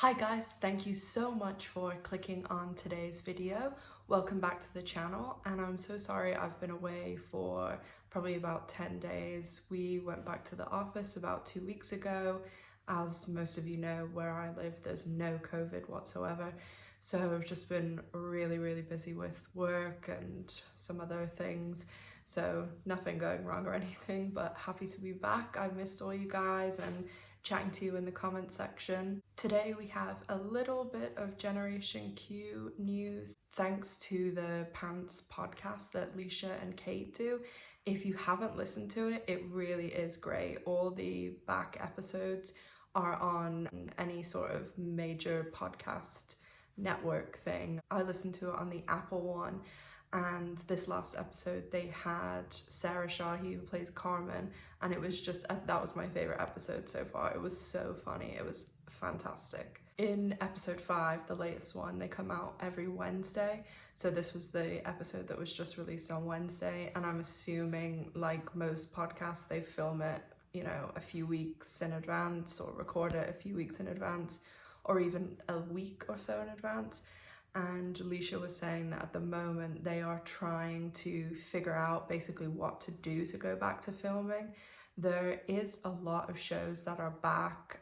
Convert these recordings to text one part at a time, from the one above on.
Hi guys, thank you so much for clicking on today's video. Welcome back to the channel, and I'm so sorry I've been away for probably about 10 days. We went back to the office about 2 weeks ago. As most of you know, where I live there's no COVID whatsoever, so I've just been really busy with work and some other things. So nothing going wrong or anything, but happy to be back. I missed all you guys and chatting to you in the comment section. Today we have a little bit of Generation Q news thanks to the Pants podcast that Leisha and Kate do. If you haven't listened to it, it really is great. All the back episodes are on any sort of major podcast network thing. I listened to it on the Apple one, and this last episode they had Sarah Shahi, who plays Carmen, and it was just that was my favorite episode so far. It was so funny. It was fantastic. In episode 5, the latest one, they come out every Wednesday, so this was the episode that was just released on Wednesday, and I'm assuming, like most podcasts, they film it, you know, a few weeks in advance, or record it a few weeks in advance, or even a week or so in advance. And Leisha was saying that at the moment they are trying to figure out basically what to do to go back to filming. There is a lot of shows that are back.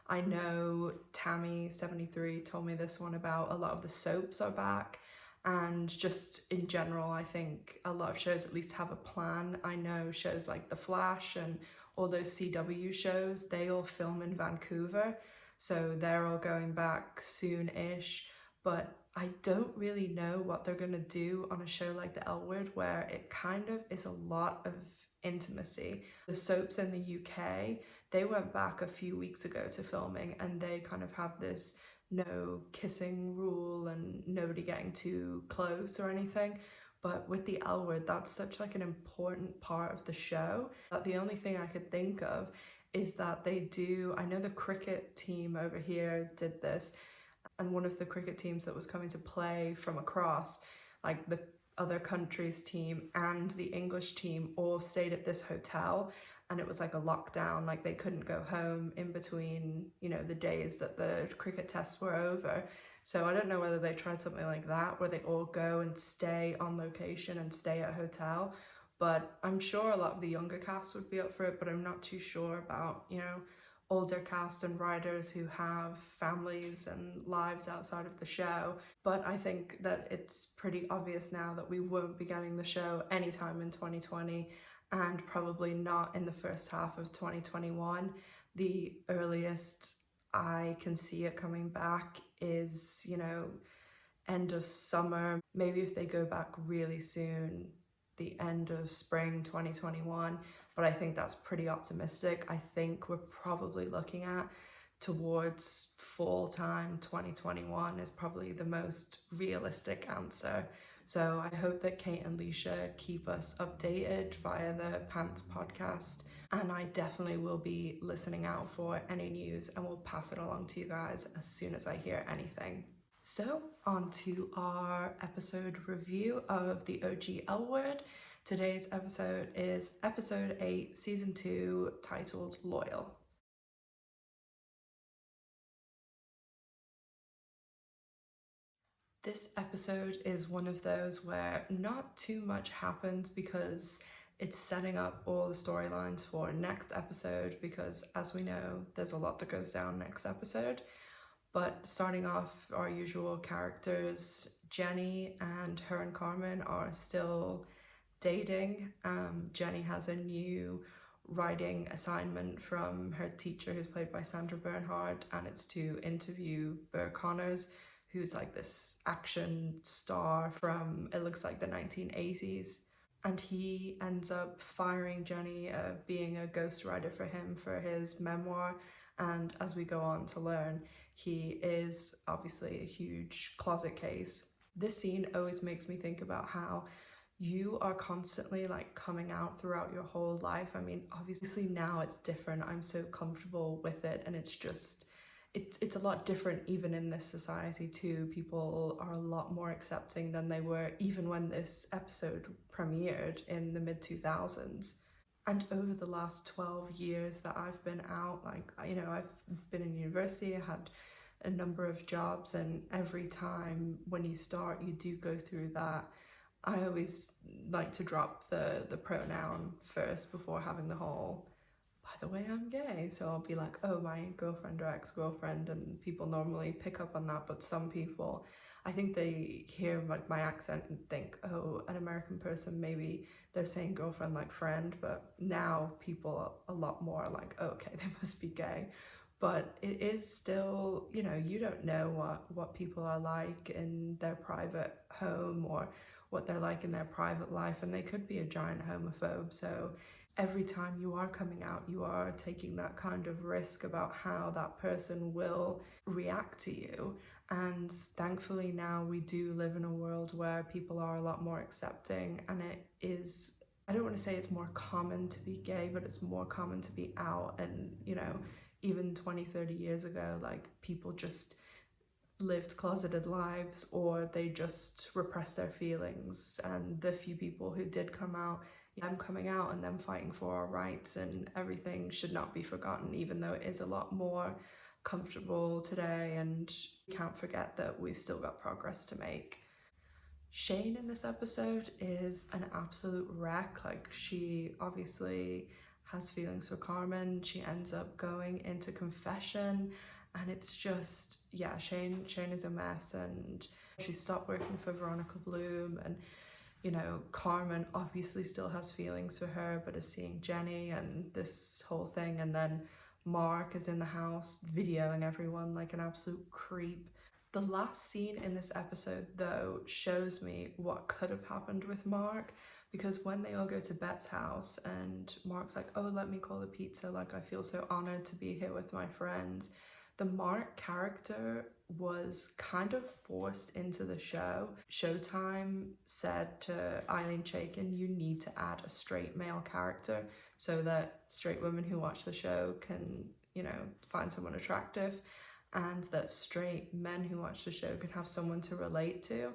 I know Tammy73 told me this one about a lot of the soaps are back, and just in general I think a lot of shows at least have a plan. I know shows like The Flash and all those CW shows, they all film in Vancouver, so they're all going back soon-ish. But I don't really know what they're gonna do on a show like The L Word, where it kind of is a lot of intimacy. The soaps in the UK, they went back a few weeks ago to filming, and they kind of have this no kissing rule and nobody getting too close or anything. But with The L Word, that's such like an important part of the show that the only thing I could think of is that they do, I know the cricket team over here did this, and one of the cricket teams that was coming to play from across, like the other country's team and the English team, all stayed at this hotel, and it was like a lockdown, like they couldn't go home in between, you know, the days that the cricket tests were over. So I don't know whether they tried something like that where they all go and stay on location and stay at a hotel, but I'm sure a lot of the younger cast would be up for it. But I'm not too sure about, you know, older cast and writers who have families and lives outside of the show. But I think that it's pretty obvious now that we won't be getting the show anytime in 2020, and probably not in the first half of 2021. The earliest I can see it coming back is, you know, end of summer. Maybe if they go back really soon, the end of spring 2021, but I think that's pretty optimistic. I think we're probably looking at towards full time 2021 is probably the most realistic answer. So I hope that Kate and Leisha keep us updated via the Pants podcast, and I definitely will be listening out for any news and will pass it along to you guys as soon as I hear anything. So on to our episode review of the OG L Word. Today's episode is episode 8, season 2, titled Loyal. This episode is one of those where not too much happens because it's setting up all the storylines for next episode, because as we know, there's a lot that goes down next episode. But starting off, our usual characters, Jenny and Carmen are still dating. Jenny has a new writing assignment from her teacher, who's played by Sandra Bernhard, and it's to interview Burr Connors, who's like this action star from, it looks like, the 1980s. And he ends up firing Jenny, being a ghostwriter for him for his memoir. And as we go on to learn, he is obviously a huge closet case. This scene always makes me think about how you are constantly like coming out throughout your whole life. I mean, obviously now it's different. I'm so comfortable with it, and it's just, it's a lot different even in this society too. People are a lot more accepting than they were even when this episode premiered in the mid-2000s. And over the last 12 years that I've been out, like, you know, I've been in university, I had a number of jobs, and every time when you start, you do go through that. I always like to drop the pronoun first before having the whole, by the way, I'm gay. So I'll be like, oh, my girlfriend or ex-girlfriend, and people normally pick up on that. But some people, I think they hear like my accent and think, oh, an American person, maybe they're saying girlfriend like friend. But now people a lot more are like, oh, okay, they must be gay. But it is still, you know, you don't know what people are like in their private home or what they're like in their private life, and they could be a giant homophobe. So every time you are coming out, you are taking that kind of risk about how that person will react to you. And thankfully now we do live in a world where people are a lot more accepting, and it is, I don't want to say it's more common to be gay, but it's more common to be out. And you know, even 20-30 years ago, like, people just lived closeted lives, or they just repressed their feelings. And the few people who did come out, them coming out and them fighting for our rights and everything should not be forgotten, even though it is a lot more comfortable today. And we can't forget that we've still got progress to make. Shane in this episode is an absolute wreck. Like, she obviously has feelings for Carmen. She ends up going into confession, and it's just, yeah, Shane is a mess. And she stopped working for Veronica Bloom, and you know, Carmen obviously still has feelings for her, but is seeing Jenny and this whole thing. And then Mark is in the house videoing everyone like an absolute creep. The last scene in this episode, though, shows me what could have happened with Mark, because when they all go to Bette's house and Mark's like, oh, let me call the pizza, like, I feel so honored to be here with my friends. The Mark character was kind of forced into the show. Showtime said to Eileen Chaikin, you need to add a straight male character so that straight women who watch the show can, you know, find someone attractive, and that straight men who watch the show can have someone to relate to.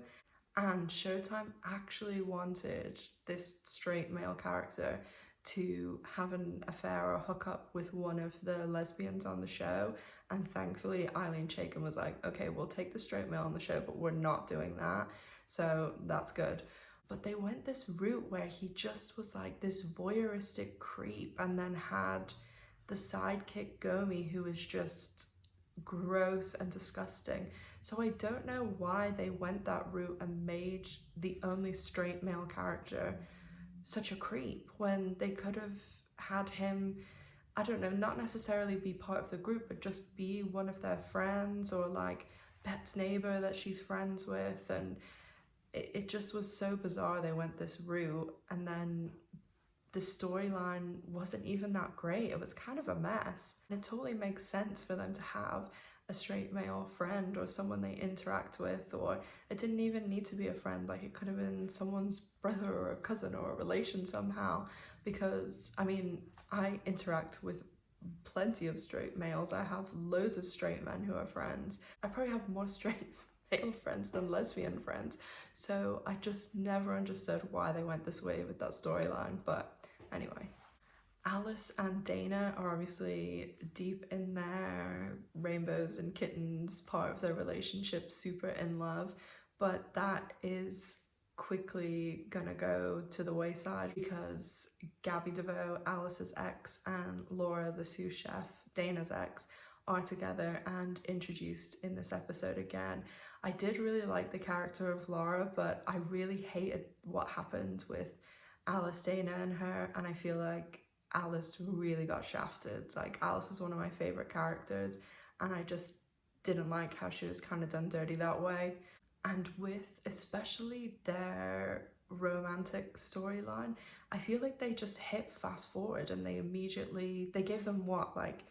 And Showtime actually wanted this straight male character to have an affair or hook up with one of the lesbians on the show. And thankfully Eileen Chaikin was like, okay, we'll take the straight male on the show, but we're not doing that. So that's good. But they went this route where he just was like this voyeuristic creep, and then had the sidekick Gomi, who was just gross and disgusting. So I don't know why they went that route and made the only straight male character such a creep, when they could have had him, I don't know, not necessarily be part of the group, but just be one of their friends, or like Bette's neighbor that she's friends with. And it just was so bizarre they went this route. And then the storyline wasn't even that great. It was kind of a mess. And it totally makes sense for them to have a straight male friend or someone they interact with, or it didn't even need to be a friend. Like, it could have been someone's brother or a cousin or a relation somehow. Because I mean, I interact with plenty of straight males. I have loads of straight men who are friends. I probably have more straight male friends than lesbian friends. So I just never understood why they went this way with that storyline. But anyway, Alice and Dana are obviously deep in their rainbows and kittens part of their relationship, super in love, but that is quickly gonna go to the wayside, because Gabby DeVoe, Alice's ex, and Laura, the sous chef, Dana's ex, are together and introduced in this episode again. I did really like the character of Laura, but I really hated what happened with Alice, Dana, and her, and I feel like Alice really got shafted. Like, Alice is one of my favorite characters, and I just didn't like how she was kind of done dirty that way. And with especially their romantic storyline, I feel like they just hit fast forward, and they gave them what, like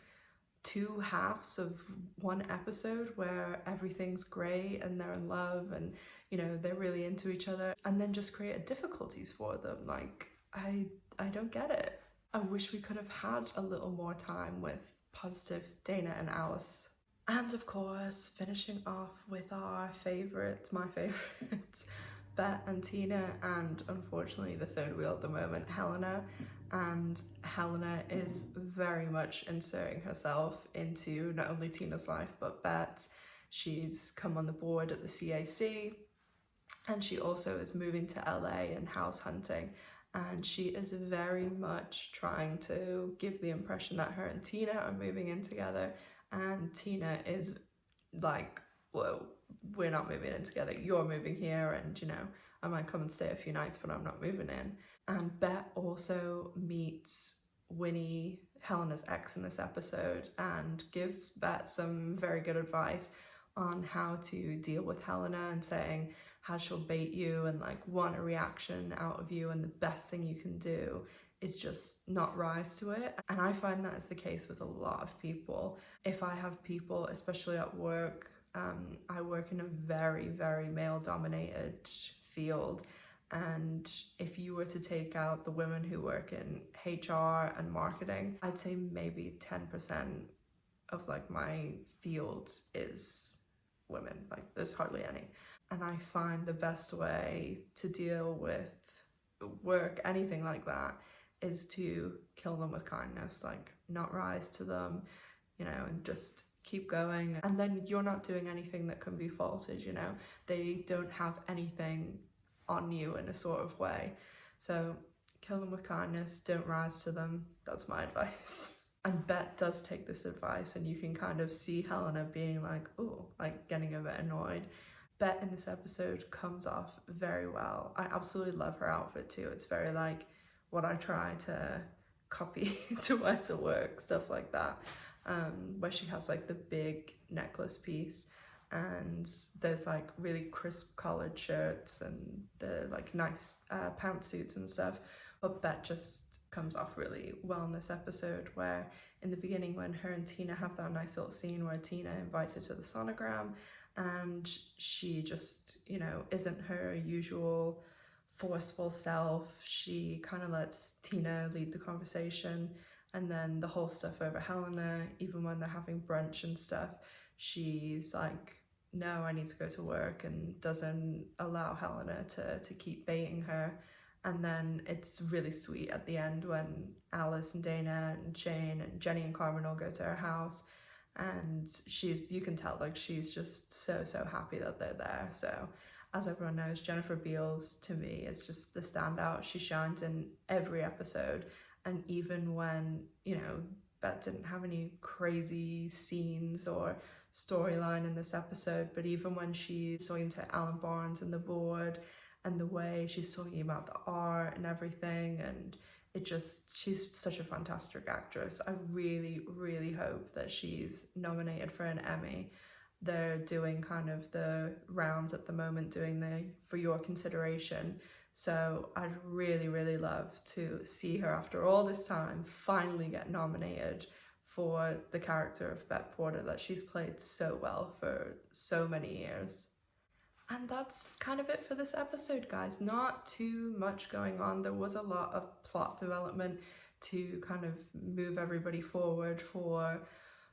2 halves of one episode where everything's great and they're in love and, you know, they're really into each other, and then just created difficulties for them. Like, I don't get it. I wish we could have had a little more time with positive Dana and Alice. And of course, finishing off with our favourites, my favourites, Bette and Tina, and unfortunately the third wheel at the moment, Helena. And Helena is very much inserting herself into not only Tina's life but Bette's. She's come on the board at the CAC, and she also is moving to LA and house hunting. And she is very much trying to give the impression that her and Tina are moving in together. And Tina is like, well, we're not moving in together. You're moving here, and you know, I might come and stay a few nights, but I'm not moving in. And Bette also meets Winnie, Helena's ex, in this episode, and gives Bette some very good advice on how to deal with Helena, and saying how she'll bait you and like want a reaction out of you, and the best thing you can do is just not rise to it. And I find that is the case with a lot of people. If I have people, especially at work, I work in a very, very male dominated field, and if you were to take out the women who work in HR and marketing, I'd say maybe 10% of like my field is women. Like there's hardly any. And I find the best way to deal with work, anything like that, is to kill them with kindness, like not rise to them, you know, and just keep going. And then you're not doing anything that can be faulted, you know. They don't have anything on you in a sort of way. So kill them with kindness, don't rise to them. That's my advice. And Bette does take this advice, and you can kind of see Helena being like, oh, like getting a bit annoyed. Bette in this episode comes off very well. I absolutely love her outfit too. It's very like what I try to copy to wear to work, stuff like that, where she has like the big necklace piece and those like really crisp collared shirts and the like nice pantsuits and stuff. But Bette just comes off really well in this episode, where in the beginning when her and Tina have that nice little scene where Tina invites her to the sonogram, and she just, you know, isn't her usual forceful self. She kind of lets Tina lead the conversation, and then the whole stuff over Helena, even when they're having brunch and stuff, she's like, no, I need to go to work, and doesn't allow Helena to keep baiting her. And then it's really sweet at the end when Alice and Dana and Shane and Jenny and Carmen all go to her house, and you can tell like she's just so happy that they're there. So as everyone knows, Jennifer Beals to me is just the standout. She shines in every episode, and even when, you know, Bette didn't have any crazy scenes or storyline in this episode, but even when she's talking to Alan Barnes and the board, and the way she's talking about the art and everything, and she's such a fantastic actress. I really hope that she's nominated for an Emmy. They're doing kind of the rounds at the moment, doing the for your consideration. So I'd really love to see her, after all this time, finally get nominated for the character of Bette Porter that she's played so well for so many years. And that's kind of it for this episode, guys. Not too much going on. There was a lot of plot development to kind of move everybody forward for,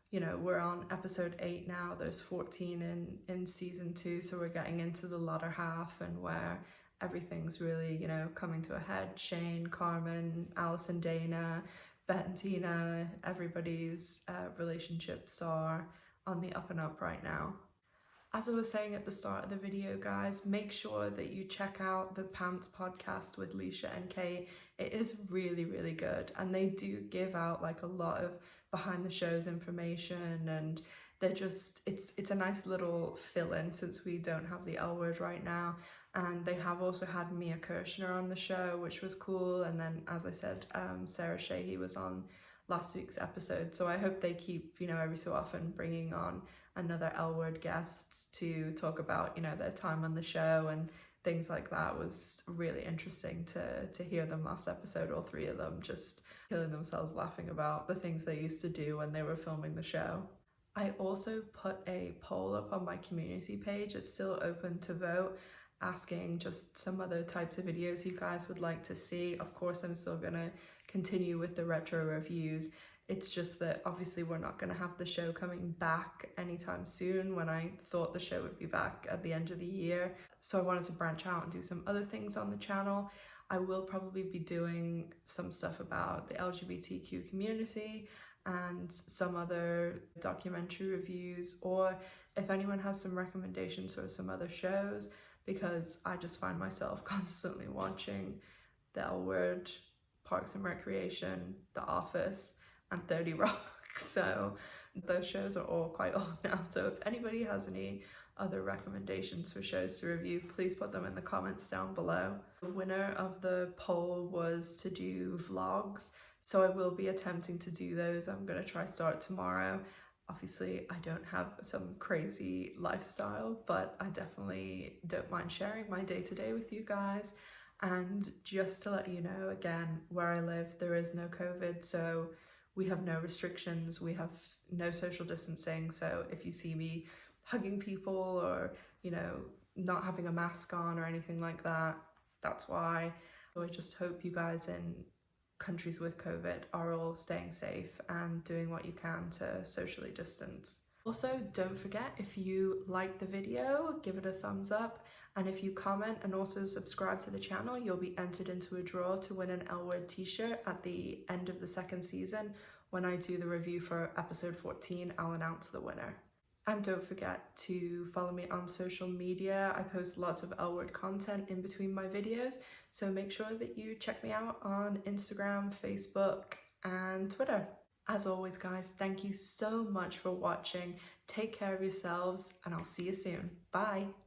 you know, we're on episode 8 now. There's 14 in season 2, so we're getting into the latter half, and where everything's really, you know, coming to a head. Shane, Carmen, Alice and Dana, Bette and Tina, everybody's relationships are on the up and up right now. As I was saying at the start of the video, guys, make sure that you check out the Pants podcast with Leisha and Kate. It is really good, and they do give out like a lot of behind the shows information, and they're just, it's a nice little fill-in since we don't have the L Word right now. And they have also had Mia Kirshner on the show, which was cool. And then, as I said, Sarah Sheehy was on last week's episode. So I hope they keep, you know, every so often bringing on another L Word guests to talk about, you know, their time on the show and things like that. Was really interesting to hear them last episode, all 3 of them just killing themselves laughing about the things they used to do when they were filming the show. I also put a poll up on my community page. It's still open to vote, asking just some other types of videos you guys would like to see. Of course, I'm still gonna continue with the retro reviews. It's just that obviously we're not going to have the show coming back anytime soon, when I thought the show would be back at the end of the year. So I wanted to branch out and do some other things on the channel. I will probably be doing some stuff about the LGBTQ community and some other documentary reviews, or if anyone has some recommendations for some other shows, because I just find myself constantly watching The L Word, Parks and Recreation, The Office, and 30 Rock. So those shows are all quite old now. So if anybody has any other recommendations for shows to review, please put them in the comments down below. The winner of the poll was to do vlogs, so I will be attempting to do those. I'm gonna try start tomorrow. Obviously, I don't have some crazy lifestyle, but I definitely don't mind sharing my day-to-day with you guys. And just to let you know, again, where I live, there is no COVID, so we have no restrictions, we have no social distancing. So if you see me hugging people or, you know, not having a mask on or anything like that, that's why. So I just hope you guys in countries with COVID are all staying safe and doing what you can to socially distance. Also, don't forget, if you like the video, give it a thumbs up, and if you comment and also subscribe to the channel, you'll be entered into a draw to win an L Word t-shirt at the end of the second season. When I do the review for episode 14, I'll announce the winner. And don't forget to follow me on social media. I post lots of L Word content in between my videos, so make sure that you check me out on Instagram, Facebook, and Twitter. As always, guys, thank you so much for watching. Take care of yourselves, and I'll see you soon. Bye!